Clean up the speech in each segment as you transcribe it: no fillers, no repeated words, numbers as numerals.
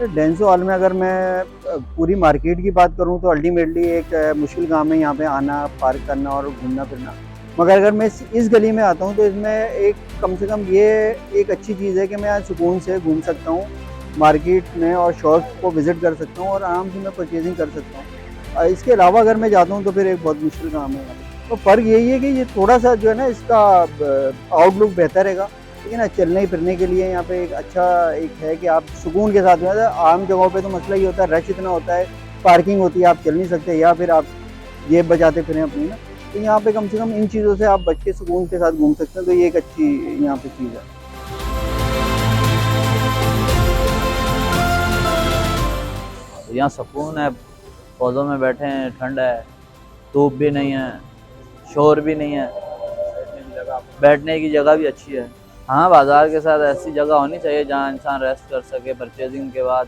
Denso hall में अगर मैं पूरी मार्केट की बात करूँ तो अल्टीमेटली एक मुश्किल काम है यहाँ पे आना, पार्क करना और घूमना फिरना। मगर अगर मैं इस गली में आता हूँ तो इसमें एक कम से कम ये एक अच्छी चीज़ है कि मैं सुकून से घूम सकता हूँ मार्केट में और शॉप्स को विज़िट कर सकता हूँ और आराम से मैं परचेजिंग कर सकता हूँ। इसके अलावा अगर मैं जाता हूँ तो फिर एक बहुत मुश्किल काम है। तो फ़र्क यही है कि ये थोड़ा-सा जो है ना इसका आउटलुक बेहतर रहेगा। लेकिन चलने फिरने के लिए यहाँ पे एक अच्छा एक है कि आप सुकून के साथ में आम जगहों पे तो मसला ये होता है रश इतना होता है, पार्किंग होती है, आप चल नहीं सकते या फिर आप जेब बचाते फिरें अपनी ना। तो यहाँ पे कम से कम इन चीज़ों से आप बच के सुकून के साथ घूम सकते हैं, तो ये एक अच्छी यहाँ पे चीज़ है। यहाँ सुकून है, पौधों में बैठे हैं, ठंड है, धूप भी नहीं है, शोर भी नहीं है, बैठने की जगह भी अच्छी है। हाँ, बाजार के साथ ऐसी जगह होनी चाहिए जहाँ इंसान रेस्ट कर सके। परचेजिंग के बाद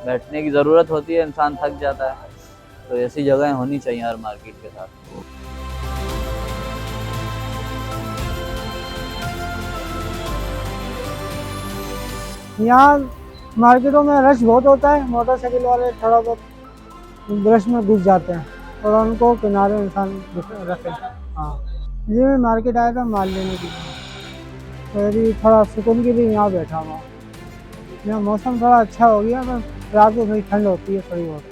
बैठने की ज़रूरत होती है, इंसान थक जाता है, तो ऐसी जगहें होनी चाहिए हर मार्केट के साथ। यहाँ मार्केटों में रश बहुत होता है, मोटरसाइकिल वाले थोड़ा बहुत रश में घुस जाते हैं और उनको किनारे इंसान रखे। हाँ, ये मैं मार्केट आया था माल लेने के लिए, तो अभी थोड़ा सुकून के लिए यहाँ बैठा हुआ। यहाँ मौसम थोड़ा अच्छा हो गया, पर रात को थोड़ी ठंड होती है थोड़ी बहुत।